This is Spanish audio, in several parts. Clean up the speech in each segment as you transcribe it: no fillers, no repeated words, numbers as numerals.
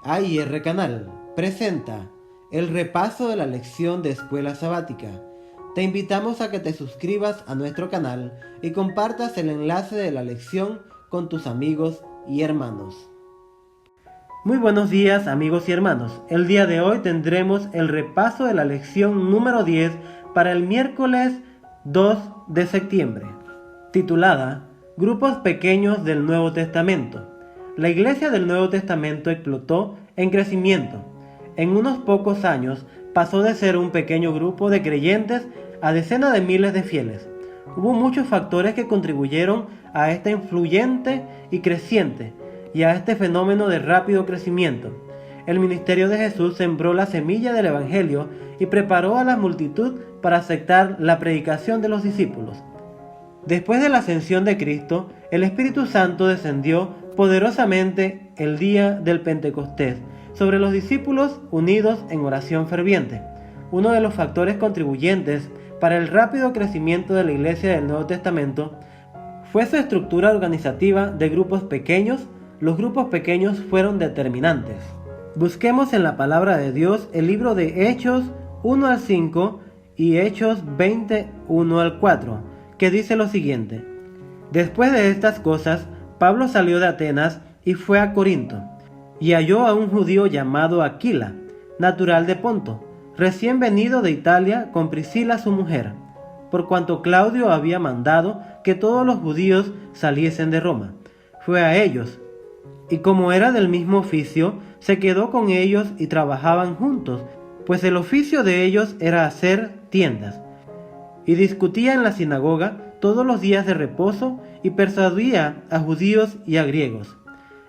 AIR Canal presenta el repaso de la lección de escuela sabática. Te invitamos a que te suscribas a nuestro canal y compartas el enlace de la lección con tus amigos y hermanos. Muy buenos días, amigos y hermanos. El día de hoy tendremos el repaso de la lección número 10 para el miércoles 2 de septiembre, titulada Grupos pequeños del Nuevo Testamento. La iglesia del Nuevo Testamento explotó en crecimiento. En unos pocos años pasó de ser un pequeño grupo de creyentes a decenas de miles de fieles. Hubo muchos factores que contribuyeron a esta influyente y creciente y a este fenómeno de rápido crecimiento. El ministerio de Jesús sembró la semilla del Evangelio y preparó a la multitud para aceptar la predicación de los discípulos. Después de la ascensión de Cristo, el Espíritu Santo descendió poderosamente el día del Pentecostés sobre los discípulos unidos en oración ferviente. Uno de los factores contribuyentes para el rápido crecimiento de la Iglesia del Nuevo Testamento fue su estructura organizativa de grupos pequeños. Los grupos pequeños fueron determinantes. Busquemos en la palabra de Dios el libro de Hechos 1 al 5 y Hechos 21 al 4, que dice lo siguiente: Después de estas cosas, Pablo salió de Atenas y fue a Corinto, y halló a un judío llamado Aquila, natural de Ponto, recién venido de Italia con Priscila su mujer, por cuanto Claudio había mandado que todos los judíos saliesen de Roma. Fue a ellos, y como era del mismo oficio, se quedó con ellos y trabajaban juntos, pues el oficio de ellos era hacer tiendas. Y discutía en la sinagoga todos los días de reposo y persuadía a judíos y a griegos.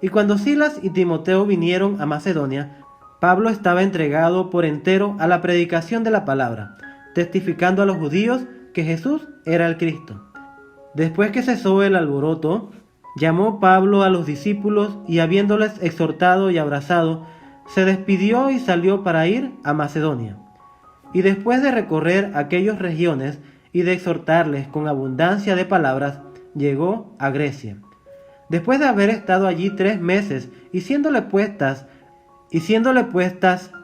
Y cuando Silas y Timoteo vinieron a Macedonia, Pablo estaba entregado por entero a la predicación de la palabra, testificando a los judíos que Jesús era el Cristo. Después que cesó el alboroto, llamó Pablo a los discípulos y habiéndoles exhortado y abrazado, se despidió y salió para ir a Macedonia. Y después de recorrer aquellas regiones y de exhortarles con abundancia de palabras, llegó a Grecia. Después de haber estado allí 3 meses y siéndole puestas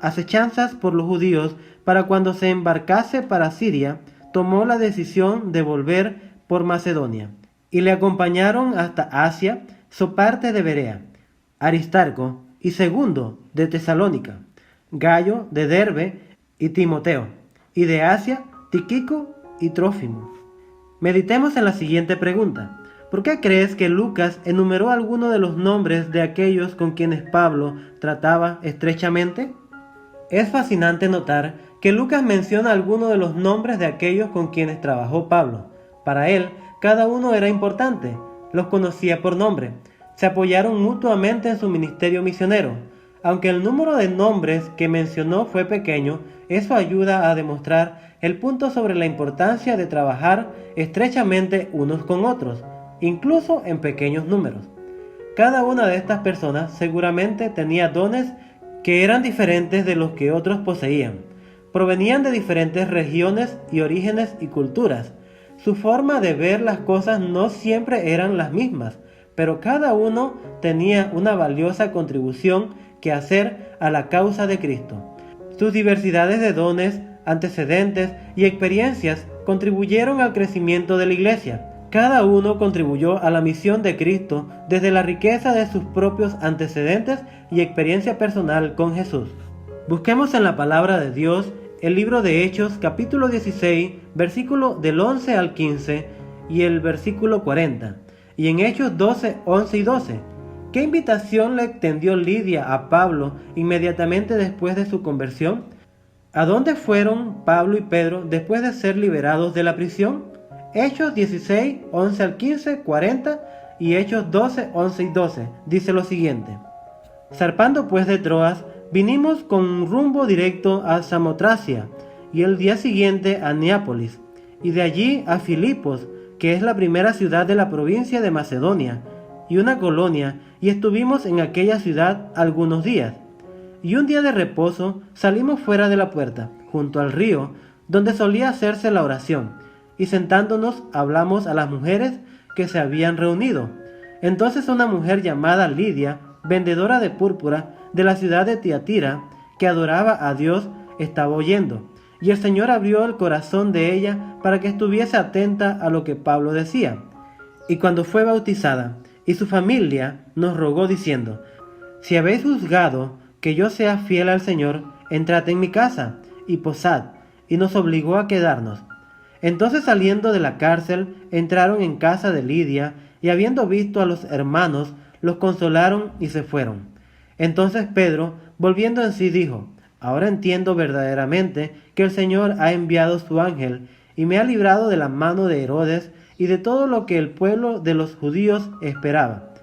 acechanzas por los judíos para cuando se embarcase para Siria, tomó la decisión de volver por Macedonia. Y le acompañaron hasta Asia, Soparte de Berea, Aristarco y Segundo de Tesalónica, Gayo de Derbe y Timoteo, y de Asia, Tíquico y Trófimo. Meditemos en la siguiente pregunta. ¿Por qué crees que Lucas enumeró algunos de los nombres de aquellos con quienes Pablo trataba estrechamente? Es fascinante notar que Lucas menciona algunos de los nombres de aquellos con quienes trabajó Pablo. Para él, cada uno era importante, los conocía por nombre, se apoyaron mutuamente en su ministerio misionero. Aunque el número de nombres que mencionó fue pequeño, eso ayuda a demostrar el punto sobre la importancia de trabajar estrechamente unos con otros, incluso en pequeños números. Cada una de estas personas seguramente tenía dones que eran diferentes de los que otros poseían. Provenían de diferentes regiones y orígenes y culturas. Su forma de ver las cosas no siempre eran las mismas, pero cada uno tenía una valiosa contribución que hacer a la causa de Cristo. Sus diversidades de dones, antecedentes y experiencias contribuyeron al crecimiento de la iglesia. Cada uno contribuyó a la misión de Cristo desde la riqueza de sus propios antecedentes y experiencia personal con Jesús. Busquemos en la palabra de Dios el libro de Hechos capítulo 16, versículo del 11 al 15 y el versículo 40, y en Hechos 12, 11 y 12. ¿Qué invitación le extendió Lidia a Pablo inmediatamente después de su conversión? ¿A dónde fueron Pablo y Pedro después de ser liberados de la prisión? Hechos 16, 11 al 15, 40 y Hechos 12, 11 y 12 dice lo siguiente: Zarpando pues de Troas, vinimos con rumbo directo a Samotracia y el día siguiente a Neápolis, y de allí a Filipos, que es la primera ciudad de la provincia de Macedonia, y una colonia, y estuvimos en aquella ciudad algunos días. Y un día de reposo salimos fuera de la puerta, junto al río, donde solía hacerse la oración, y sentándonos hablamos a las mujeres que se habían reunido. Entonces una mujer llamada Lidia, vendedora de púrpura de la ciudad de Tiatira, que adoraba a Dios, estaba oyendo, y el Señor abrió el corazón de ella para que estuviese atenta a lo que Pablo decía. Y cuando fue bautizada, y su familia nos rogó diciendo: si habéis juzgado que yo sea fiel al Señor, entrad en mi casa y posad, y nos obligó a quedarnos. Entonces, saliendo de la cárcel, entraron en casa de Lidia, y habiendo visto a los hermanos, los consolaron y se fueron. Entonces Pedro, volviendo en sí, dijo: ahora entiendo verdaderamente que el Señor ha enviado su ángel, y me ha librado de la mano de Herodes y de todo lo que el pueblo de los judíos esperaba.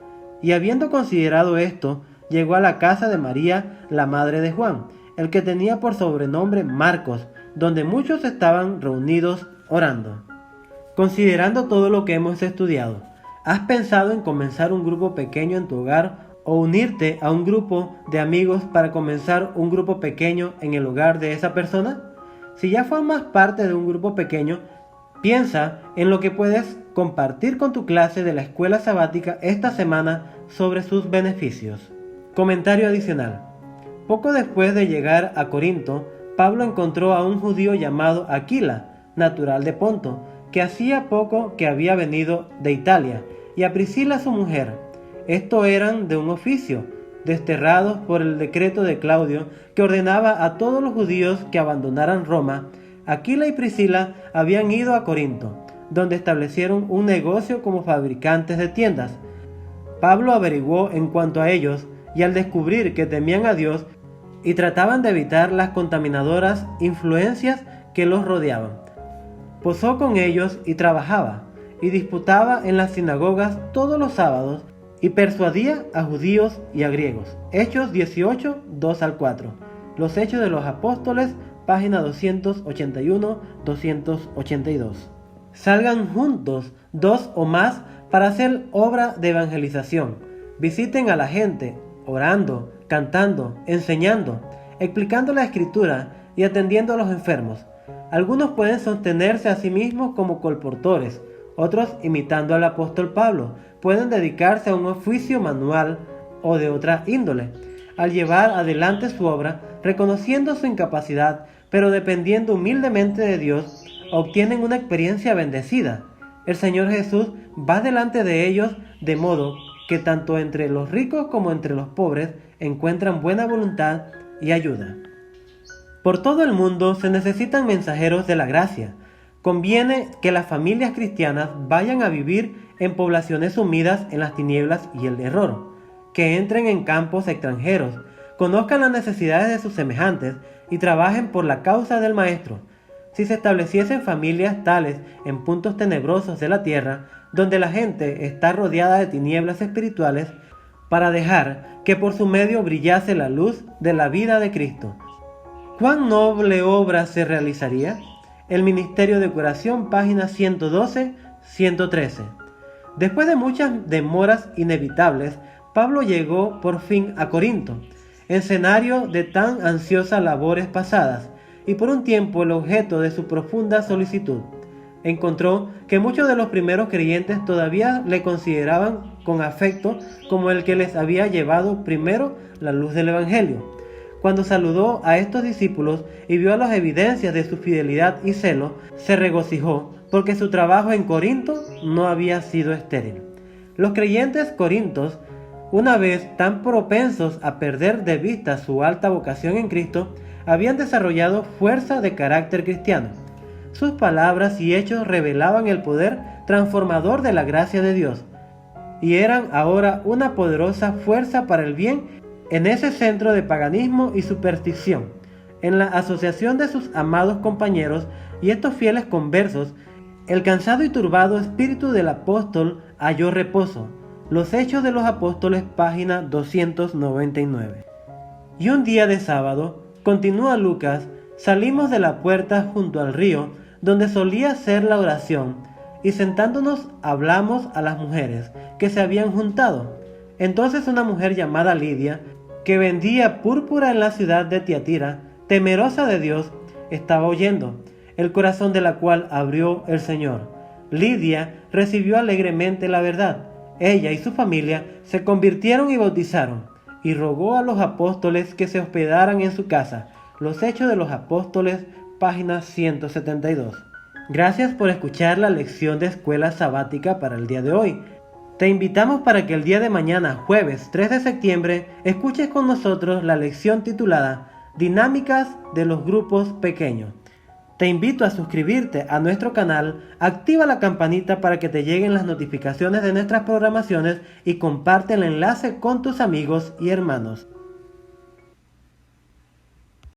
Y habiendo considerado esto, llegó a la casa de María, la madre de Juan, el que tenía por sobrenombre Marcos, donde muchos estaban reunidos orando. Considerando todo lo que hemos estudiado, ¿has pensado en comenzar un grupo pequeño en tu hogar o unirte a un grupo de amigos para comenzar un grupo pequeño en el hogar de esa persona? Si ya formas parte de un grupo pequeño, piensa en lo que puedes compartir con tu clase de la escuela sabática esta semana sobre sus beneficios. Comentario adicional. Poco después de llegar a Corinto, Pablo encontró a un judío llamado Aquila, natural de Ponto, que hacía poco que había venido de Italia, y a Priscila su mujer. Estos eran de un oficio, desterrados por el decreto de Claudio, que ordenaba a todos los judíos que abandonaran Roma. Aquila y Priscila habían ido a Corinto, donde establecieron un negocio como fabricantes de tiendas. Pablo averiguó en cuanto a ellos, y al descubrir que temían a Dios y trataban de evitar las contaminadoras influencias que los rodeaban, posó con ellos y trabajaba, y disputaba en las sinagogas todos los sábados, y persuadía a judíos y a griegos. Hechos 18, 2 al 4. Los Hechos de los Apóstoles, página 281-282. Salgan juntos 2 o más para hacer obra de evangelización. Visiten a la gente, orando, cantando, enseñando, explicando la Escritura y atendiendo a los enfermos. Algunos pueden sostenerse a sí mismos como colportores, otros, imitando al apóstol Pablo, pueden dedicarse a un oficio manual o de otra índole, al llevar adelante su obra, reconociendo su incapacidad, pero dependiendo humildemente de Dios, obtienen una experiencia bendecida. El Señor Jesús va delante de ellos, de modo que tanto entre los ricos como entre los pobres encuentran buena voluntad y ayuda. Por todo el mundo se necesitan mensajeros de la gracia. Conviene que las familias cristianas vayan a vivir en poblaciones sumidas en las tinieblas y el error, que entren en campos extranjeros, conozcan las necesidades de sus semejantes y trabajen por la causa del Maestro. Si se estableciesen familias tales en puntos tenebrosos de la tierra, donde la gente está rodeada de tinieblas espirituales, para dejar que por su medio brillase la luz de la vida de Cristo, ¿cuán noble obra se realizaría? El Ministerio de Curación, páginas 112-113. Después de muchas demoras inevitables, Pablo llegó por fin a Corinto, escenario de tan ansiosas labores pasadas, y por un tiempo el objeto de su profunda solicitud. Encontró que muchos de los primeros creyentes todavía le consideraban con afecto como el que les había llevado primero la luz del Evangelio. Cuando saludó a estos discípulos y vio las evidencias de su fidelidad y celo, se regocijó porque su trabajo en Corinto no había sido estéril. Los creyentes corintos, una vez tan propensos a perder de vista su alta vocación en Cristo, habían desarrollado fuerza de carácter cristiano. Sus palabras y hechos revelaban el poder transformador de la gracia de Dios, y eran ahora una poderosa fuerza para el bien en ese centro de paganismo y superstición. En la asociación de sus amados compañeros y estos fieles conversos, el cansado y turbado espíritu del apóstol halló reposo. Los Hechos de los Apóstoles, página 299. Y un día de sábado, continúa Lucas, salimos de la puerta junto al río, donde solía ser la oración, y sentándonos hablamos a las mujeres que se habían juntado. Entonces una mujer llamada Lidia, que vendía púrpura en la ciudad de Tiatira, temerosa de Dios, estaba oyendo, el corazón de la cual abrió el Señor. Lidia recibió alegremente la verdad. Ella y su familia se convirtieron y bautizaron. y rogó a los apóstoles que se hospedaran en su casa. Los Hechos de los Apóstoles, página 172. Gracias por escuchar la lección de escuela sabática para el día de hoy. Te invitamos para que el día de mañana, jueves 3 de septiembre, escuches con nosotros la lección titulada Dinámicas de los grupos pequeños. Te invito a suscribirte a nuestro canal, activa la campanita para que te lleguen las notificaciones de nuestras programaciones y comparte el enlace con tus amigos y hermanos.